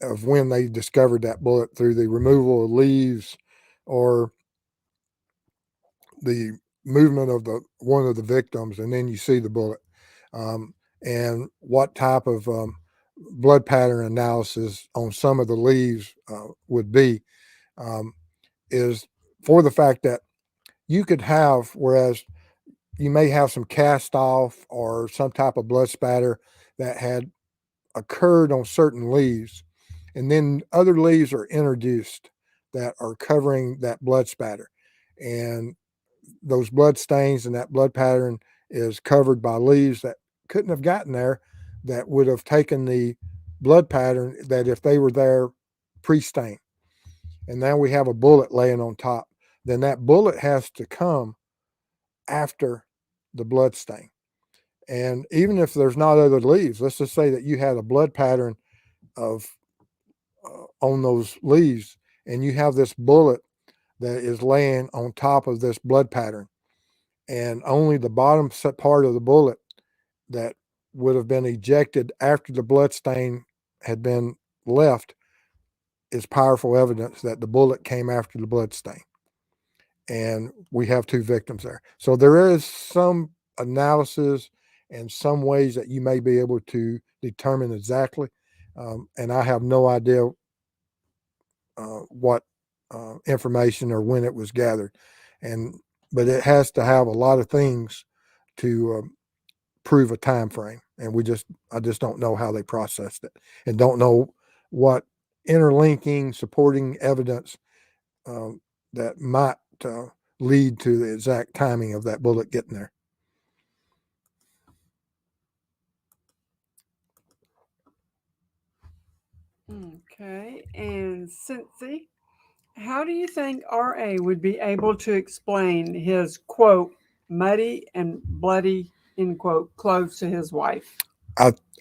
of when they discovered that bullet through the removal of leaves or the movement of one of the victims, and then you see the bullet, and what type of blood pattern analysis on some of the leaves would be, is for the fact that you could have, whereas you may have some cast off or some type of blood spatter that had occurred on certain leaves, and then other leaves are introduced that are covering that blood spatter, and those blood stains and that blood pattern is covered by leaves that couldn't have gotten there, that would have taken the blood pattern that if they were there pre-stain, and now we have a bullet laying on top, then that bullet has to come after the blood stain. And even if there's not other leaves, let's just say that you had a blood pattern of on those leaves, and you have this bullet that is laying on top of this blood pattern, and only the bottom part of the bullet that would have been ejected after the blood stain had been left is powerful evidence that the bullet came after the blood stain. And we have two victims there. So there is some analysis and some ways that you may be able to determine exactly. And I have no idea what information or when it was gathered. But it has to have a lot of things to prove a time frame. And I just don't know how they processed it, and don't know what interlinking supporting evidence that might lead to the exact timing of that bullet getting there. Okay. And Cincy, how do you think RA would be able to explain his, quote, muddy and bloody, end quote, clothes to his wife?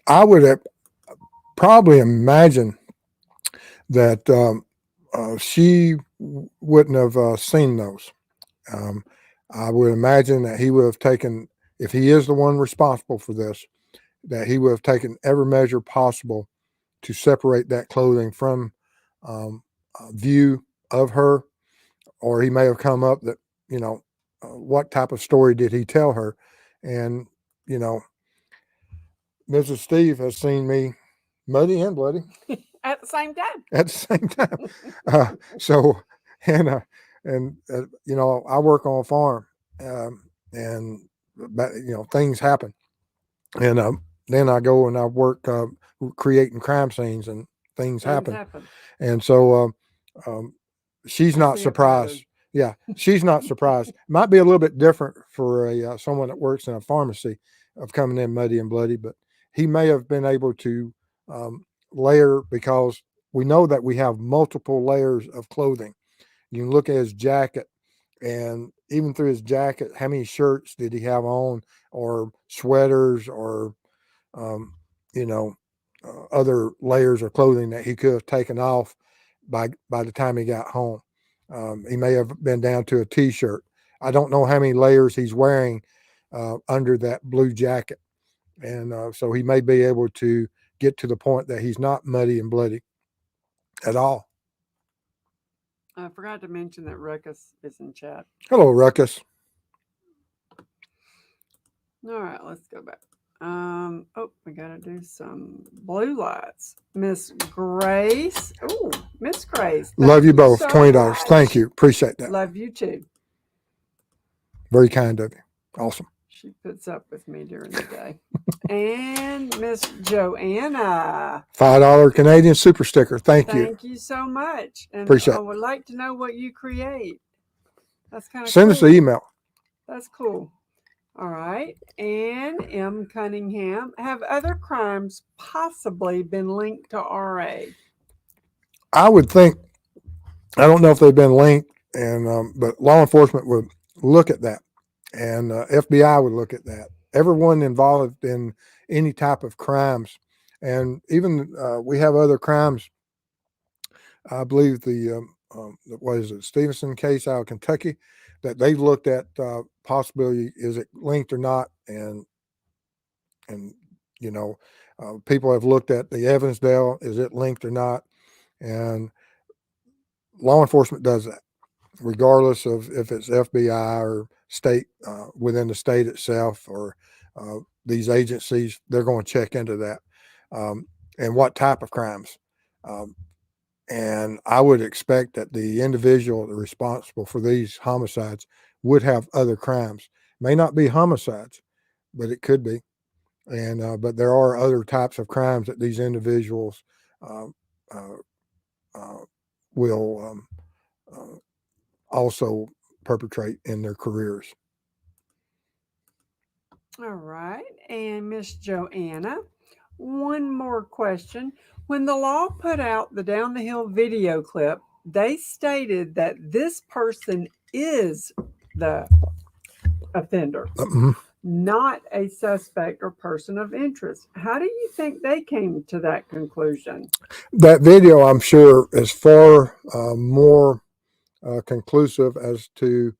I would have probably imagine that she wouldn't have seen those. Um, I would imagine that he would have taken, if he is the one responsible for this, that he would have taken every measure possible to separate that clothing from view of her, or he may have come up that, what type of story did he tell her? And, you know, Mrs. Steve has seen me muddy and bloody At the same time. at the same time. So, and, I work on a farm, and, things happen. And then I go and I work creating crime scenes, and things happen. And so she's not surprised. Yeah, she's not surprised. Might be a little bit different for someone that works in a pharmacy of coming in muddy and bloody, but he may have been able to layer, because we know that we have multiple layers of clothing. You can look at his jacket, and even through his jacket, how many shirts did he have on, or sweaters, or other layers of clothing that he could have taken off by the time he got home. He may have been down to a t-shirt. I don't know how many layers he's wearing under that blue jacket. And so he may be able to get to the point that he's not muddy and bloody at all. I forgot to mention that Ruckus is in chat. Hello, Ruckus. All right, let's go back. We gotta do some blue lights. Miss Grace. Oh, Miss Grace. Love you both. So $20. Much. Thank you. Appreciate that. Love you too. Very kind of you. Awesome. She puts up with me during the day. And Miss Joanna. $5 Canadian super sticker. Thank you. Thank you so much. And appreciate it. I would like to know what you create. That's kind of Send us an email. That's cool. All right. And M. Cunningham. Have other crimes possibly been linked to RA? I would think, I don't know if they've been linked, but law enforcement would look at that, and FBI would look at that. Everyone involved in any type of crimes, and even we have other crimes. I believe what is it, Stevenson case out of Kentucky, that they've looked at possibility, is it linked or not, and people have looked at the Evansdale, is it linked or not, and law enforcement does that, regardless of if it's FBI or state, within the state itself, or these agencies. They're going to check into that, and what type of crimes. And I would expect that the individual responsible for these homicides would have other crimes. May not be homicides, but it could be. And but there are other types of crimes that these individuals will also perpetrate in their careers. All right. And Miss Joanna, one more question. When the law put out the Down the Hill video clip, they stated that this person is the offender, not a suspect or person of interest. How do you think they came to that conclusion? That video, I'm sure, is far more conclusive as to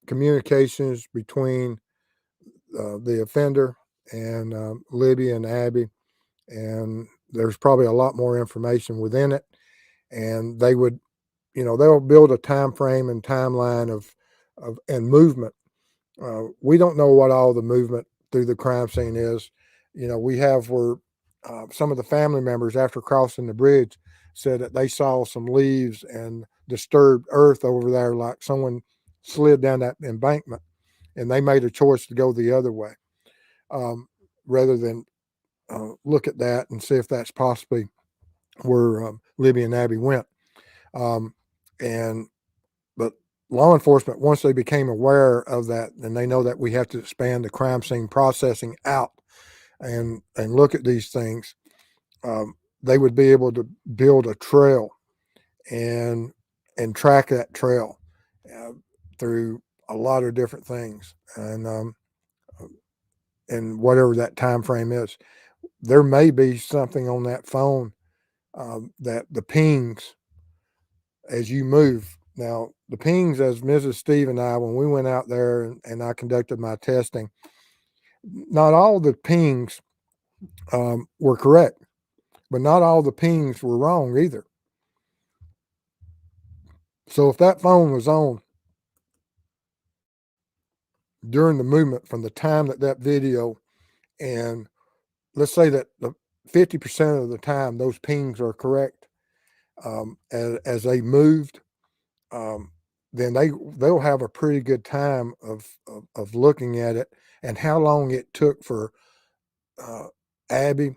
communications between the offender and Libby and Abby, and there's probably a lot more information within it, and they would, they'll build a time frame and timeline of and movement. We don't know what all the movement through the crime scene is. We have where some of the family members, after crossing the bridge, said that they saw some leaves and disturbed earth over there, like someone slid down that embankment, and they made a choice to go the other way, rather than look at that and see if that's possibly where Libby and Abby went. But law enforcement, once they became aware of that, and they know that we have to expand the crime scene processing out and look at these things, they would be able to build a trail and track that trail through a lot of different things, and whatever that time frame is. there may be something on that phone that the pings as you move. Now, the pings, as Mrs. Steve and I, when we went out there and I conducted my testing, not all the pings were correct, but not all the pings were wrong either. So if that phone was on during the movement from the time that video, and let's say that the 50% of the time those pings are correct as they moved, then they'll have a pretty good time of looking at it and how long it took for Abby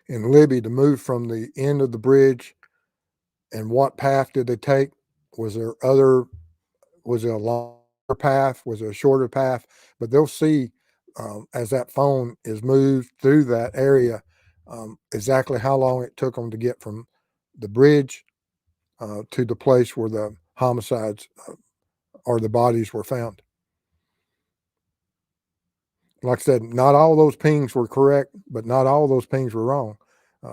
and Libby to move from the end of the bridge, and what path did they take? Was there a longer path? Was there a shorter path? But they'll see as that phone is moved through that area exactly how long it took them to get from the bridge to the place where the homicides or the bodies were found. Like I said, not all those pings were correct, but not all those pings were wrong.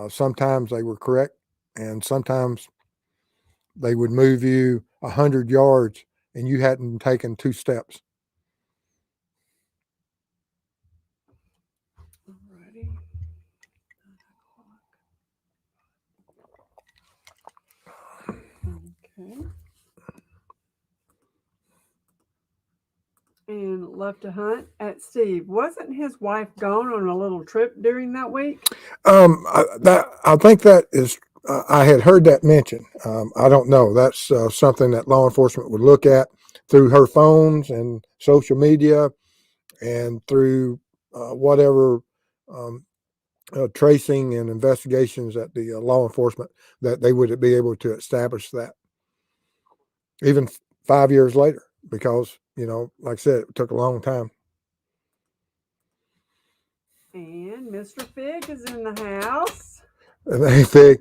Sometimes they were correct, and sometimes they would move you 100 yards and you hadn't taken 2 steps. Alrighty. Okay. And left to hunt at Steve. Wasn't his wife gone on a little trip during that week? I think that is. I had heard that mentioned. I don't know. That's something that law enforcement would look at through her phones and social media, and through whatever tracing and investigations at the law enforcement, that they would be able to establish that. Even 5 years later, because like I said, it took a long time. And Mr. Fig is in the house. Hey, Fig.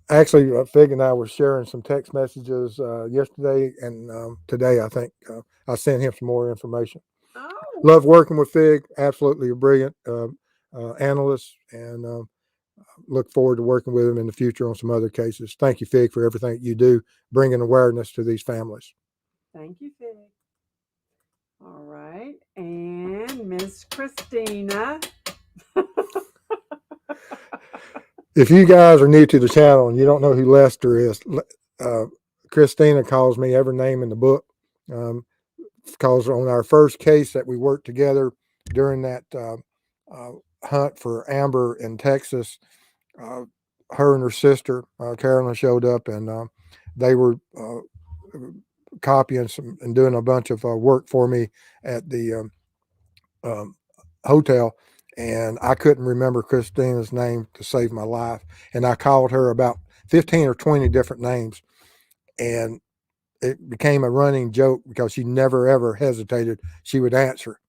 Actually, Fig and I were sharing some text messages yesterday and today. I think I sent him some more information. Oh. Love working with Fig. Absolutely a brilliant analyst, and look forward to working with him in the future on some other cases. Thank you, Fig, for everything you do, bringing awareness to these families. Thank you, Fig. All right. And Miss Christina. If you guys are new to the channel and you don't know who Lester is, Christina calls me every name in the book. Because on our first case that we worked together during that hunt for Amber in Texas, her and her sister, Carolyn, showed up, and they were copying some and doing a bunch of work for me at the hotel. And I couldn't remember Christina's name to save my life. And I called her about 15 or 20 different names. And it became a running joke because she never, ever hesitated. She would answer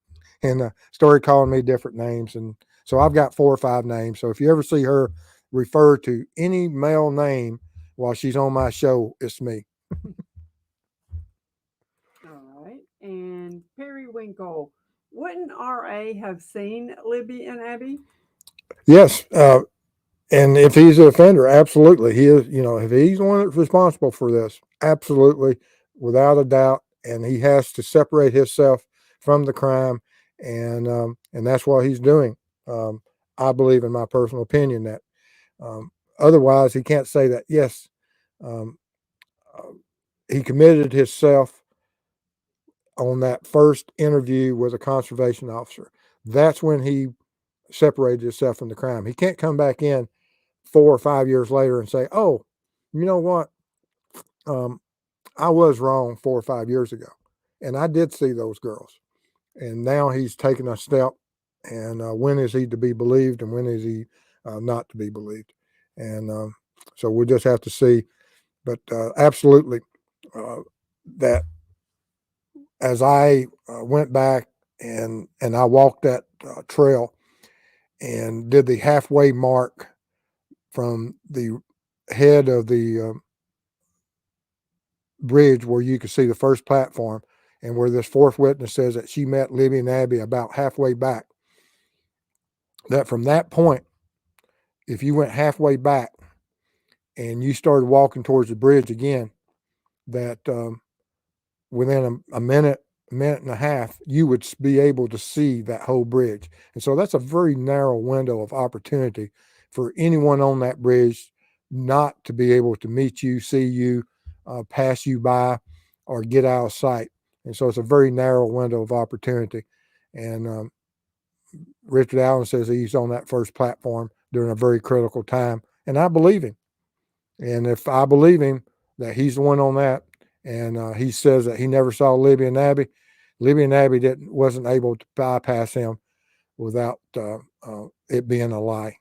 and started calling me different names. And so I've got 4 or 5 names. So if you ever see her refer to any male name while she's on my show, it's me. All right. And Periwinkle. Wouldn't RA have seen Libby and Abby? Yes. And if he's an offender, absolutely. He is, if he's the one that's responsible for this, absolutely, without a doubt. And he has to separate himself from the crime. And that's what he's doing. I believe, in my personal opinion, that otherwise he can't say that, yes, he committed himself on that first interview with a conservation officer. That's when he separated himself from the crime. He can't come back in 4 or 5 years later and say, oh, you know what? I was wrong 4 or 5 years ago. And I did see those girls. And now he's taken a step. And when is he to be believed and when is he not to be believed? And so we'll just have to see. But absolutely, that as I went back and I walked that trail and did the halfway mark from the head of the bridge where you could see the first platform, and where this fourth witness says that she met Libby and Abby about halfway back. that from that point, if you went halfway back and you started walking towards the bridge again, that within a minute and a half, you would be able to see that whole bridge. And so that's a very narrow window of opportunity for anyone on that bridge not to be able to meet you, see you, pass you by, or get out of sight. And so it's a very narrow window of opportunity. And Richard Allen says he's on that first platform during a very critical time. And I believe him. And if I believe him that he's the one on that, and he says that he never saw Libby and Abby wasn't able to bypass him without it being a lie.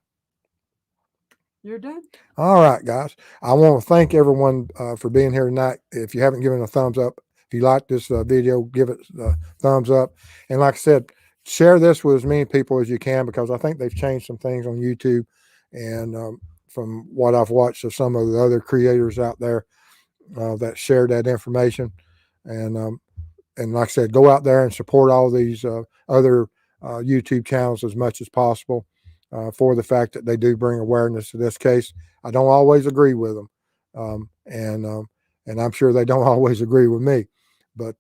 You're done. All right, guys. I want to thank everyone for being here tonight. If you haven't given a thumbs up, if you like this video, give it a thumbs up. And like I said, share this with as many people as you can, because I think they've changed some things on YouTube. And from what I've watched of some of the other creators out there that shared that information. And like I said, go out there and support all these other YouTube channels as much as possible for the fact that they do bring awareness to this case. I don't always agree with them, and I'm sure they don't always agree with me, but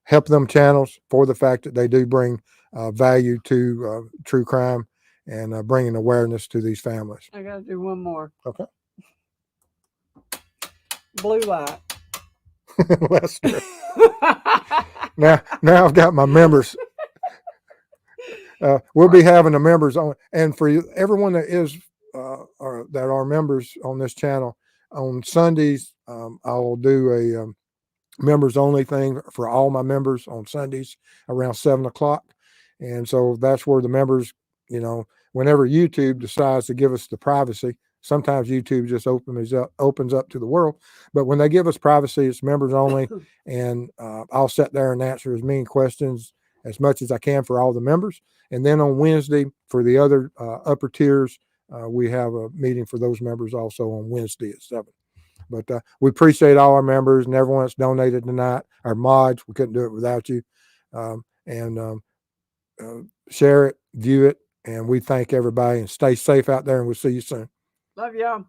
help them channels for the fact that they do bring value to true crime and bringing awareness to these families. I got to do one more. Okay. Blue light. Lester. Now I've got my members. We'll be having the members on, and for everyone that is that are members on this channel on Sundays, I will do a members only thing for all my members on Sundays around 7:00, and so that's where the members, whenever YouTube decides to give us the privacy. Sometimes YouTube just opens up to the world, but when they give us privacy, it's members only, and I'll sit there and answer as many questions as much as I can for all the members. And then on Wednesday, for the other upper tiers, we have a meeting for those members also on Wednesday at 7. But we appreciate all our members and everyone that's donated tonight. Our mods, we couldn't do it without you. Share it, view it, and we thank everybody, and stay safe out there, and we'll see you soon. Love y'all.